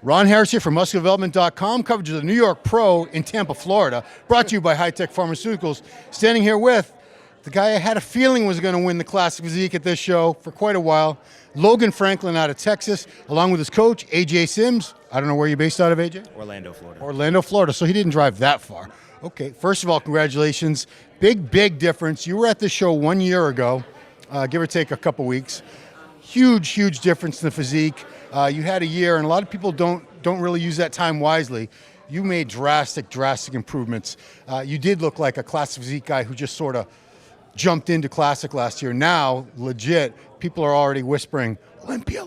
Ron Harris here from MuscularDevelopment.com, coverage of the NYPro in Tampa, Florida, brought to you by High Tech Pharmaceuticals. Standing here with the guy I had a feeling was going to win the Classic Physique at this show for quite a while, Logan Franklin out of Texas, along with his coach, AJ Sims. I don't know where you're based out of, AJ? Orlando, Florida. Orlando, Florida, so he didn't drive that far. Okay, first of all, congratulations. Big difference. You were at this show 1 year ago, give or take a couple weeks. Huge difference in the physique. You had a year, and a lot of people don't really use that time wisely. You made drastic improvements. You did look like a Classic Physique guy who just sort of jumped into Classic last year. Now, legit, people are already whispering, Olympia.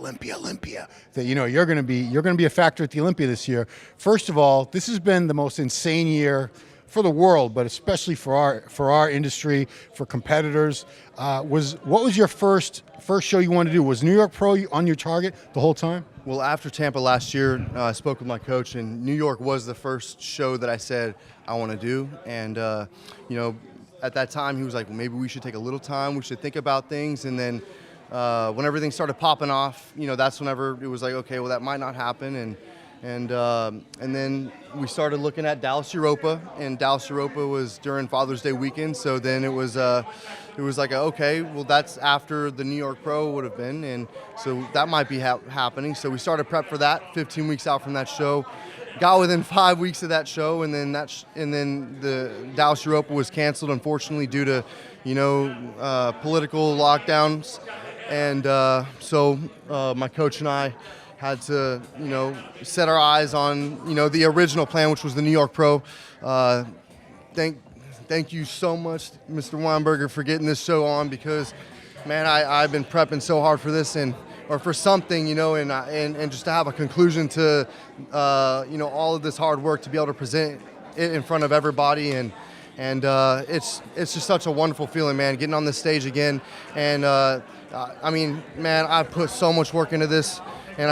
That you're going to be a factor at the Olympia this year. First of all, this has been the most insane year for the world, but especially for our industry, for competitors. What was your first show you wanted to do? Was NYPro on your target the whole time? Well, after Tampa last year, I spoke with my coach, and New York was the first show that I said I want to do. And at that time, he was like, well, maybe we should take a little time. We should think about things. And then when everything started popping off, that's whenever it was like, okay, well, that might not happen. And then we started looking at Dallas Europa, and Dallas Europa was during Father's Day weekend. So then it was like, okay, well, that's after the NYPro would have been, and so that might be happening. So we started prep for that. 15 weeks out from that show, got within 5 weeks of that show, and then the Dallas Europa was canceled, unfortunately, due to political lockdowns, and so my coach and I had to, set our eyes on, the original plan, which was the NYPro. Thank you so much, Mr. Weinberger, for getting this show on, because, man, I've been prepping so hard for this or for something, and just to have a conclusion to, all of this hard work, to be able to present it in front of everybody, and it's just such a wonderful feeling, man, getting on this stage again. And man, I put so much work into this. And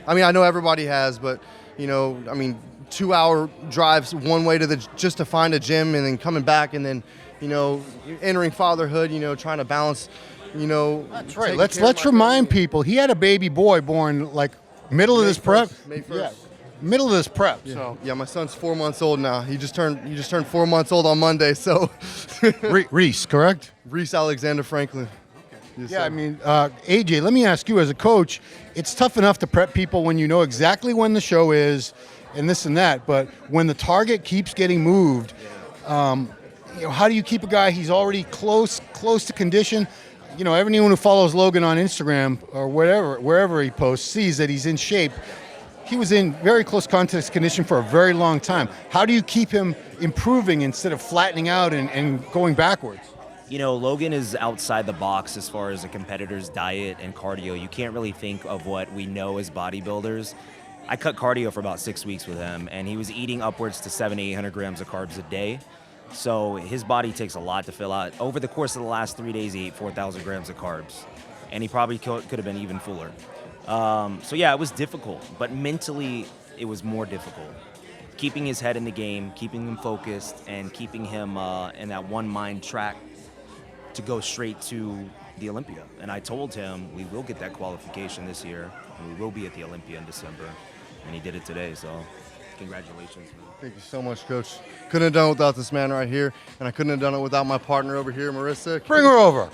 I know everybody has, but, 2-hour drives one way just to find a gym, and then coming back, and then, entering fatherhood, trying to balance, That's right. Let's remind people, he had a baby boy born like middle of this prep. May 1st. Yeah, middle of this prep. Yeah. So yeah, my son's 4 months old now. He just turned 4 months old on Monday. So Reese, correct? Reese Alexander Franklin. Yes, yeah, AJ, let me ask you, as a coach, it's tough enough to prep people when you know exactly when the show is and this and that, but when the target keeps getting moved, how do you keep a guy, he's already close to condition? Everyone who follows Logan on Instagram or wherever he posts sees that he's in shape. He was in very close contest condition for a very long time. How do you keep him improving instead of flattening out and going backwards? Logan is outside the box as far as a competitor's diet and cardio. You can't really think of what we know as bodybuilders. I cut cardio for about 6 weeks with him, and he was eating upwards to 700 to 800 grams of carbs a day. So his body takes a lot to fill out. Over the course of the last 3 days, he ate 4,000 grams of carbs, and he probably could have been even fuller. It was difficult, but mentally it was more difficult. Keeping his head in the game, keeping him focused, and keeping him in that one mind track to go straight to the Olympia. And I told him we will get that qualification this year, and we will be at the Olympia in December. And he did it today, so congratulations, man. Thank you so much, Coach. Couldn't have done it without this man right here, and I couldn't have done it without my partner over here, Marissa. Bring her over.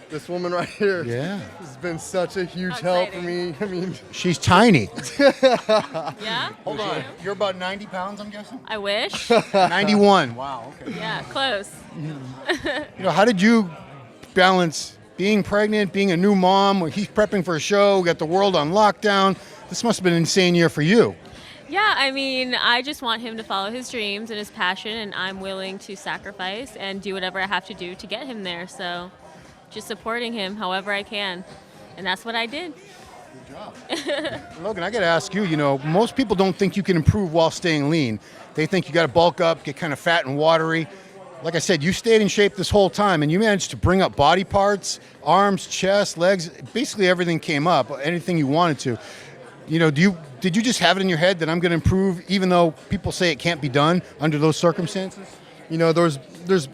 This woman right here. Yeah. Has been such a huge help for me. She's tiny. Yeah? Hold on. You're about 90 pounds, I'm guessing? I wish. 91. Wow, okay. Yeah, close. How did you balance being pregnant, being a new mom? He's prepping for a show, we got the world on lockdown. This must have been an insane year for you. Yeah, I just want him to follow his dreams and his passion, and I'm willing to sacrifice and do whatever I have to do to get him there. So just supporting him however I can. And that's what I did. Good job. Logan, I got to ask you, most people don't think you can improve while staying lean. They think you got to bulk up, get kind of fat and watery. Like I said, you stayed in shape this whole time, and you managed to bring up body parts, arms, chest, legs, basically everything came up, anything you wanted to. Did you just have it in your head that I'm going to improve, even though people say it can't be done under those circumstances? There's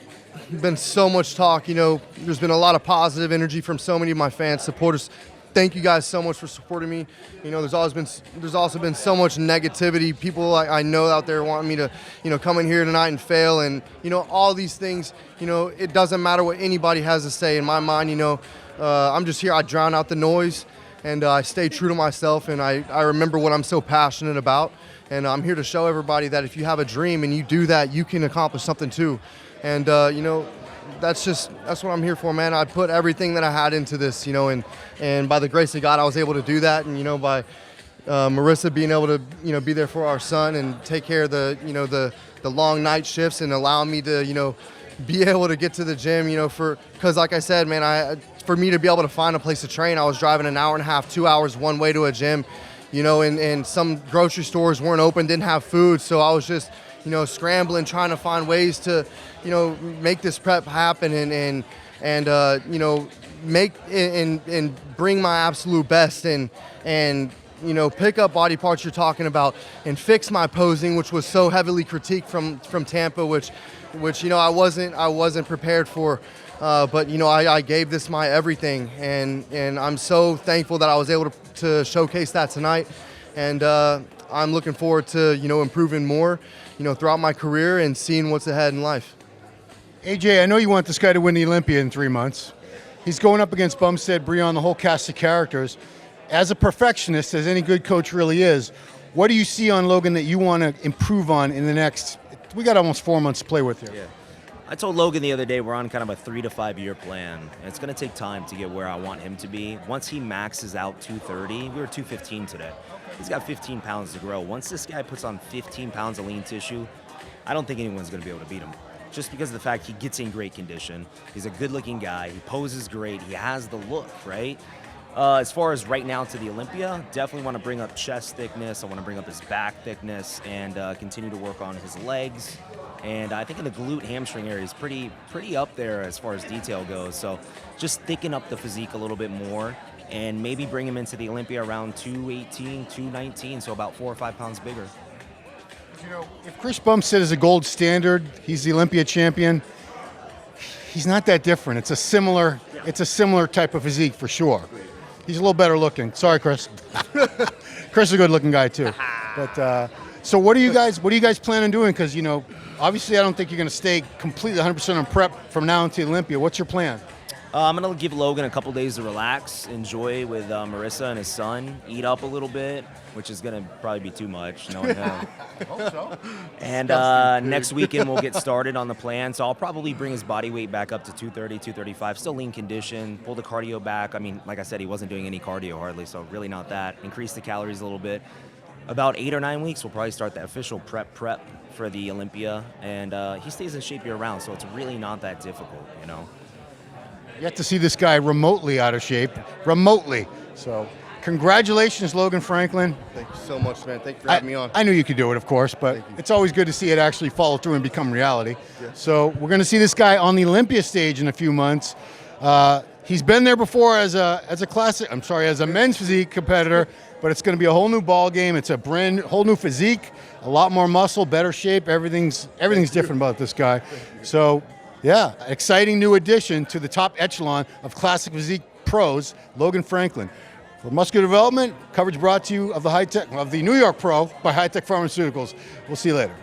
been so much talk. There's been a lot of positive energy from so many of my fans, supporters. thank you guys so much for supporting me. You know, there's also been so much negativity. People I know out there wanting me to, you know, come in here tonight and fail, and you know, all these things. You know, it doesn't matter what anybody has to say. In my mind, you know, I'm just here. I drown out the noise, and I stay true to myself, and I remember what I'm so passionate about. And I'm here to show everybody that if you have a dream and you do that, you can accomplish something too. And you know, that's what I'm here for, man. I put everything that I had into this, you know, and by the grace of God, I was able to do that. And you know, by Marissa being able to, you know, be there for our son and take care of the, you know, the long night shifts and allow me to, you know, be able to get to the gym, you know, because like I said, man, for me to be able to find a place to train, I was driving an hour and a half, 2 hours one way to a gym, you know, and some grocery stores weren't open, didn't have food, so I was just, you know, scrambling, trying to find ways to, you know, make this prep happen and you know, make and bring my absolute best and you know, pick up body parts you're talking about and fix my posing, which was so heavily critiqued from Tampa, which you know, I wasn't prepared for. But you know, I gave this my everything, and I'm so thankful that I was able to showcase that tonight, and I'm looking forward to, you know, improving more, you know, throughout my career and seeing what's ahead in life. AJ, I know you want this guy to win the Olympia in 3 months. He's going up against Bumstead, Breon, the whole cast of characters. As a perfectionist, as any good coach really is, what do you see on Logan that you want to improve on in the next? We got almost 4 months to play with here. Yeah. I told Logan the other day we're on kind of a 3 to 5 year plan. And it's going to take time to get where I want him to be. Once he maxes out 230, we were 215 today. He's got 15 pounds to grow. Once this guy puts on 15 pounds of lean tissue, I don't think anyone's going to be able to beat him. Just because of the fact he gets in great condition. He's a good-looking guy. He poses great. He has the look, right? As far as right now to the Olympia, definitely want to bring up chest thickness. I want to bring up his back thickness and continue to work on his legs. And I think in the glute hamstring area is pretty up there as far as detail goes. So just thicken up the physique a little bit more and maybe bring him into the Olympia around 218, 219, so about 4 or 5 pounds bigger. You know, if Chris Bumstead is a gold standard, he's the Olympia champion. He's not that different. It's a similar type of physique for sure. He's a little better looking. Sorry, Chris. Chris is a good looking guy too. But so what do you guys plan on doing? Because, you know, obviously I don't think you're going to stay completely 100% on prep from now until Olympia. What's your plan? I'm going to give Logan a couple days to relax, enjoy with Marissa and his son, eat up a little bit, which is going to probably be too much, knowing him. Hope so. And next weekend we'll get started on the plan. So I'll probably bring his body weight back up to 230, 235, still lean condition, pull the cardio back. I mean, like I said, he wasn't doing any cardio hardly, so really not that. Increase the calories a little bit. About 8 or 9 weeks, we'll probably start the official prep for the Olympia. And he stays in shape year-round, so it's really not that difficult, you know. You have to see this guy remotely out of shape, remotely. So congratulations, Logan Franklin. Thank you so much, man. Thank you for having me on. I knew you could do it, of course, but it's always good to see it actually follow through and become reality. Yeah. So we're going to see this guy on the Olympia stage in a few months. He's been there before as a men's physique competitor, but it's going to be a whole new ball game. It's a whole new physique, a lot more muscle, better shape. Everything's different about this guy. So. Yeah, exciting new addition to the top echelon of classic physique pros, Logan Franklin. For Muscular Development, coverage brought to you of the NYPro by High Tech Pharmaceuticals. We'll see you later.